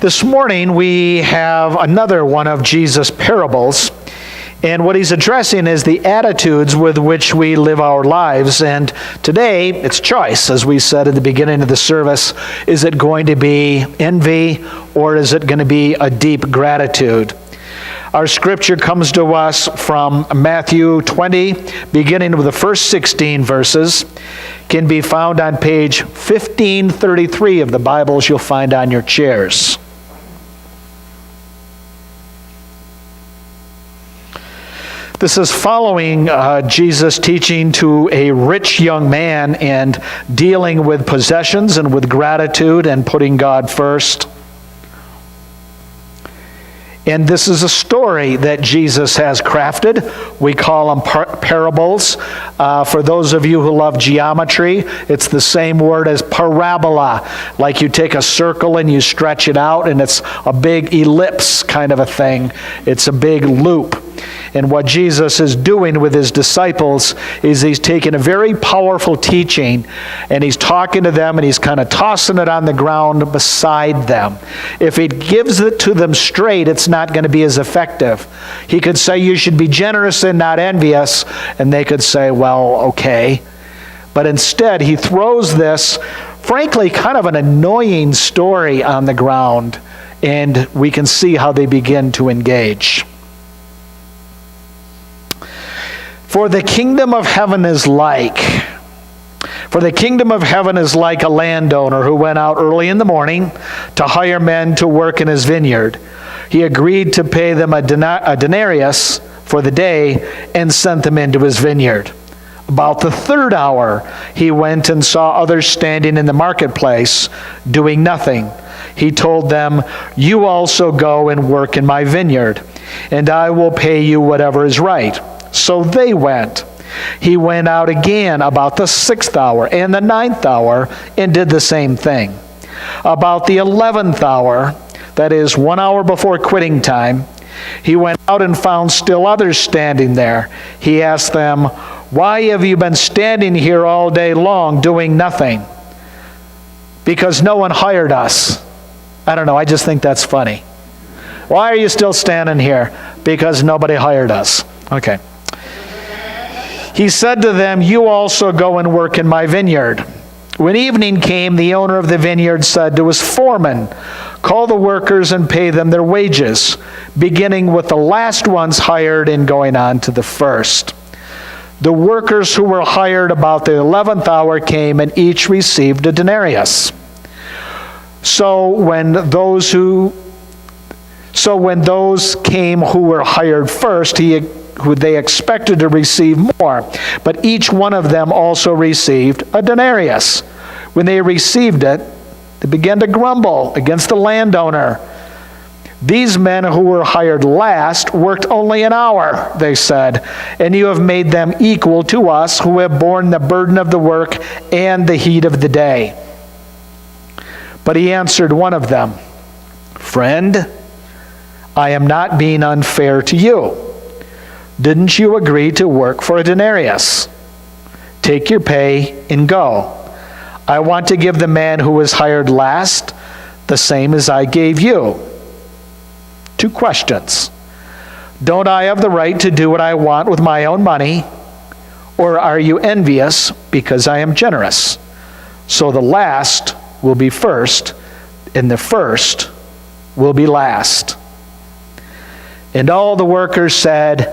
This morning we have another one of Jesus' parables, and what he's addressing is the attitudes with which we live our lives. And today it's choice, as we said at the beginning of the service. Is it going to be envy, or is it going to be a deep gratitude? Our scripture comes to us from Matthew 20, beginning with the first 16 verses. Can be found on page 1533 of the Bibles you'll find on your chairs. This is following Jesus teaching to a rich young man and dealing with possessions and with gratitude and putting God first. And this is a story that Jesus has crafted. We call them parables. For those of you who love geometry, it's the same word as parabola. Like you take a circle and you stretch it out, and it's a big ellipse kind of a thing. It's a big loop. And what Jesus is doing with his disciples is he's taking a very powerful teaching and he's talking to them and he's kind of tossing it on the ground beside them. If he gives it to them straight, it's not going to be as effective. He could say, you should be generous and not envious, and they could say, well, okay. But instead, he throws this, frankly, kind of an annoying story on the ground, and we can see how they begin to engage. For the kingdom of heaven is like a landowner who went out early in the morning to hire men to work in his vineyard. He agreed to pay them a denarius for the day and sent them into his vineyard. About the third hour, he went and saw others standing in the marketplace doing nothing. He told them, "You also go and work in my vineyard, and I will pay you whatever is right." So they went. He went out again about the 6th hour and the 9th hour and did the same thing. About the 11th hour, that is 1 hour before quitting time, he went out and found still others standing there. He asked them, "Why have you been standing here all day long doing nothing?" "Because no one hired us." I don't know, I just think that's funny. "Why are you still standing here?" "Because nobody hired us." Okay. He said to them, "You also go and work in my vineyard." When evening came, the owner of the vineyard said to his foreman, "Call the workers and pay them their wages, beginning with the last ones hired and going on to the first." The workers who were hired about the 11th hour came and each received a denarius. So when those came who were hired first, who they expected to receive more, but each one of them also received a denarius. When they received it, they began to grumble against the landowner. "These men who were hired last worked only an hour," they said, "and you have made them equal to us who have borne the burden of the work and the heat of the day." But he answered one of them, "Friend, I am not being unfair to you. Didn't you agree to work for a denarius? Take your pay and go. I want to give the man who was hired last the same as I gave you." 2 questions. Don't I have the right to do what I want with my own money? Or are you envious because I am generous? So the last will be first, and the first will be last. And all the workers said,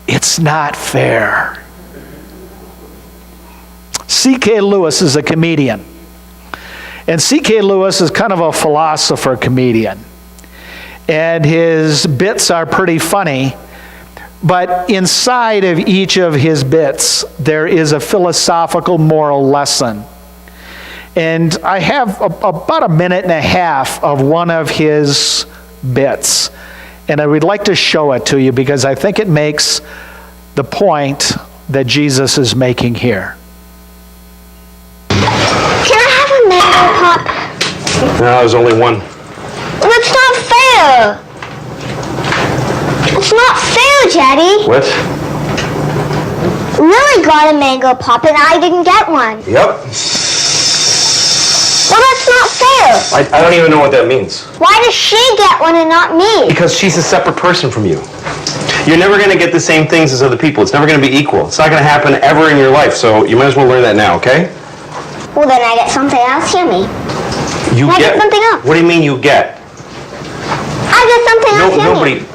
"It's not fair." C.K. Lewis is a comedian. And C.K. Lewis is kind of a philosopher comedian. And his bits are pretty funny. But inside of each of his bits, there is a philosophical moral lesson. And I have about a minute and a half of one of his bits. And I would like to show it to you because I think it makes the point that Jesus is making here. Can I have a mango pop? No, there's only one. That's not fair. It's not fair, Daddy. What? Lily got a mango pop and I didn't get one. Yep. Well, that's not fair. I don't even know what that means. Why does she get one and not me? Because she's a separate person from you. You're never going to get the same things as other people. It's never going to be equal. It's not going to happen ever in your life, so you might as well learn that now, okay? Well, then I get something else, Yummy. You I get something else. What do you mean you get? I get something else, Yummy.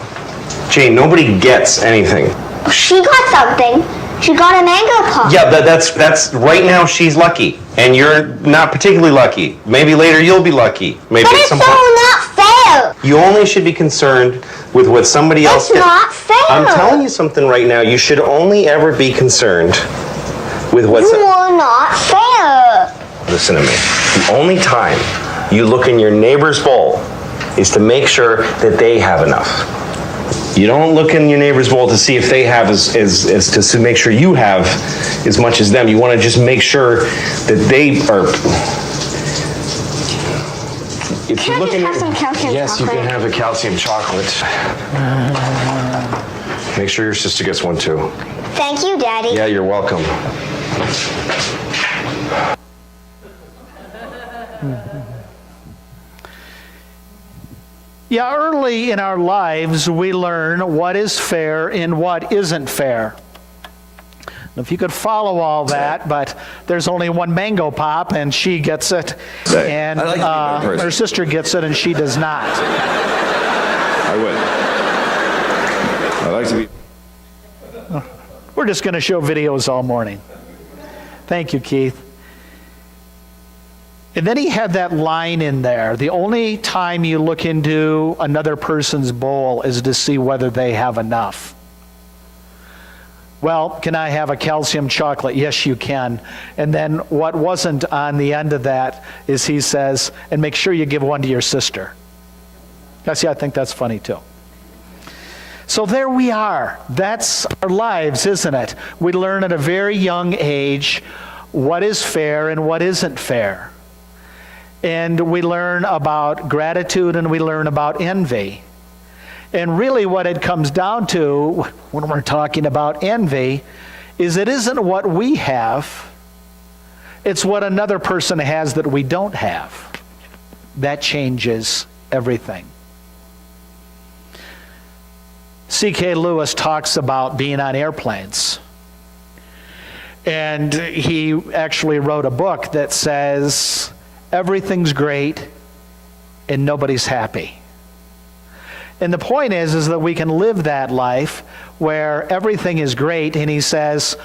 Jane, nobody gets anything. She got something. She got a mango pop. Yeah, that's right now she's lucky, and you're not particularly lucky. Maybe later you'll be lucky. Maybe But at it's some so point. not fair. You only should be concerned with what somebody else It's not fair. I'm telling you something right now. You should only ever be concerned with what's... You are not fair. Listen to me. The only time you look in your neighbor's bowl is to make sure that they have enough. You don't look in your neighbor's bowl to see if they have as to make sure you have as much as them. You want to just make sure that they are... If Can I just have some calcium yes, you chocolate? can have a calcium chocolate. Make sure your sister gets one too. Thank you, Daddy. Yeah, you're welcome. Yeah, early in our lives, we learn what is fair and what isn't fair. If you could follow all that, but there's only one mango pop, and she gets it, and I like to be a better person. her sister gets it, and she does not. I would. I like to be. We're just going to show videos all morning. Thank you, Keith. And then he had that line in there. The only time you look into another person's bowl is to see whether they have enough. Well, can I have a calcium chocolate? Yes, you can. And then what wasn't on the end of that is he says, and make sure you give one to your sister. See, I think that's funny too. So there we are. That's our lives, isn't it? We learn at a very young age what is fair and what isn't fair. And we learn about gratitude and we learn about envy. And really what it comes down to when we're talking about envy is it isn't what we have, it's what another person has that we don't have. That changes everything. C.K. Lewis talks about being on airplanes. And he actually wrote a book that says, everything's great and nobody's happy. And the point is that we can live that life where everything is great, and he says,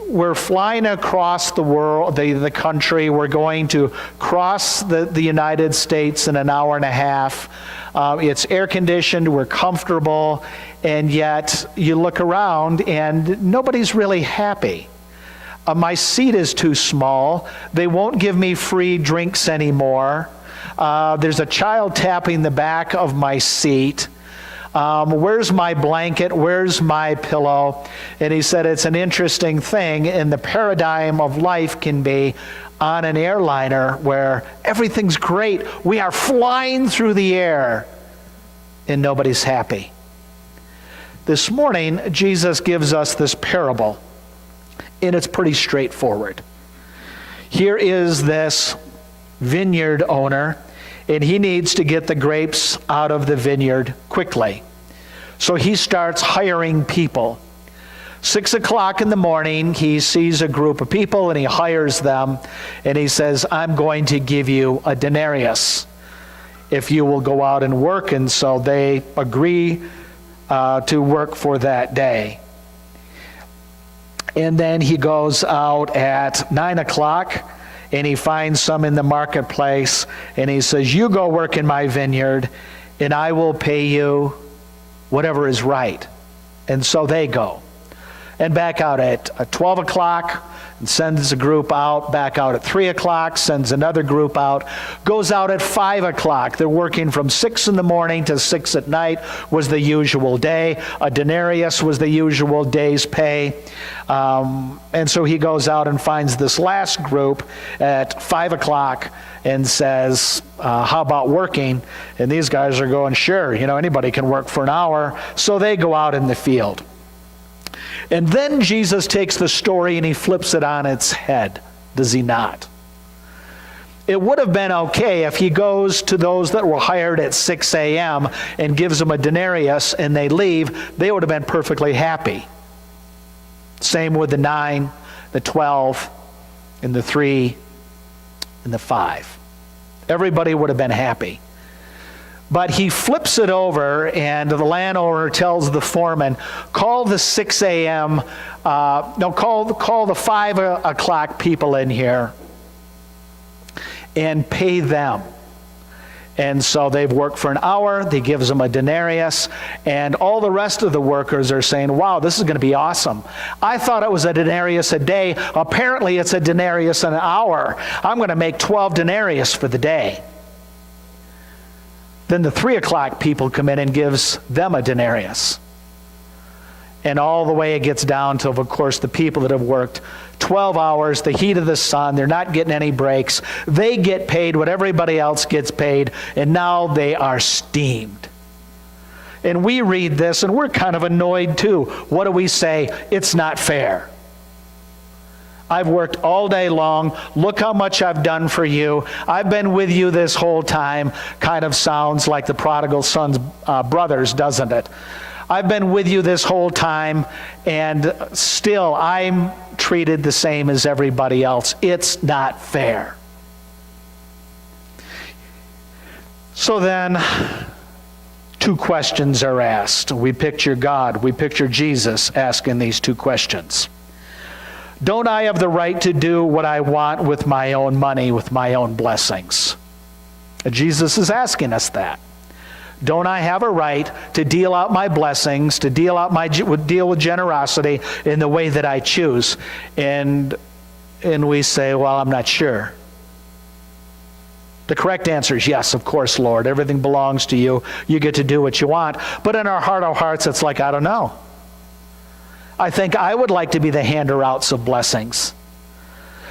we're flying across the world, the country, we're going to cross the United States in an hour and a half. It's air conditioned, we're comfortable, and yet you look around and nobody's really happy. My seat is too small. They won't give me free drinks anymore. There's a child tapping the back of my seat. Where's my blanket? Where's my pillow? And he said it's an interesting thing, and the paradigm of life can be on an airliner where everything's great. We are flying through the air, and nobody's happy. This morning, Jesus gives us this parable, and it's pretty straightforward. Here is this vineyard owner, and he needs to get the grapes out of the vineyard quickly. So he starts hiring people. 6 o'clock in the morning, he sees a group of people and he hires them, and he says, I'm going to give you a denarius if you will go out and work. And so they agree to work for that day. And then he goes out at 9 o'clock, and he finds some in the marketplace, and he says, you go work in my vineyard, and I will pay you whatever is right. And so they go. And back out at 12 o'clock, and sends a group out, back out at 3 o'clock, sends another group out, goes out at 5 o'clock. They're working from 6 in the morning to 6 at night was the usual day. A denarius was the usual day's pay. And so he goes out and finds this last group at 5 o'clock and says, how about working? And these guys are going, sure, anybody can work for an hour. So they go out in the field. And then Jesus takes the story and he flips it on its head, does he not? It would have been okay if he goes to those that were hired at 6 a.m. and gives them a denarius and they leave. They would have been perfectly happy. Same with the 9, the 12, and the 3, and the 5. Everybody would have been happy. But he flips it over, and the landowner tells the foreman, call the 6 a.m., call the 5 o'clock people in here and pay them. And so they've worked for an hour, he gives them a denarius, and all the rest of the workers are saying, wow, this is going to be awesome. I thought it was a denarius a day. Apparently it's a denarius an hour. I'm going to make 12 denarius for the day. Then the 3 o'clock people come in and gives them a denarius. And all the way it gets down to, of course, the people that have worked 12 hours, the heat of the sun, they're not getting any breaks. They get paid what everybody else gets paid, and now they are steamed. And we read this, and we're kind of annoyed too. What do we say? It's not fair. I've worked all day long. Look how much I've done for you. I've been with you this whole time. Kind of sounds like the prodigal son's brothers, doesn't it? I've been with you this whole time, and still I'm treated the same as everybody else. It's not fair. So then, 2 questions are asked. We picture God, we picture Jesus asking these 2 questions. Don't I have the right to do what I want with my own money, with my own blessings? Jesus is asking us that. Don't I have a right to deal out my blessings, to deal with generosity in the way that I choose? And we say, well, I'm not sure. The correct answer is yes, of course, Lord. Everything belongs to you. You get to do what you want. But in our heart of hearts, it's like, I don't know. I think I would like to be the hander-outs of blessings.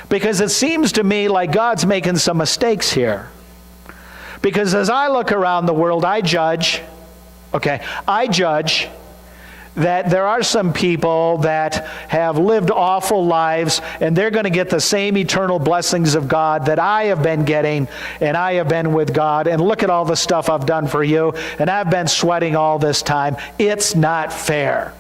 Because it seems to me like God's making some mistakes here. Because as I look around the world, I judge that there are some people that have lived awful lives, and they're going to get the same eternal blessings of God that I have been getting, and I have been with God, and look at all the stuff I've done for you, and I've been sweating all this time. It's not fair.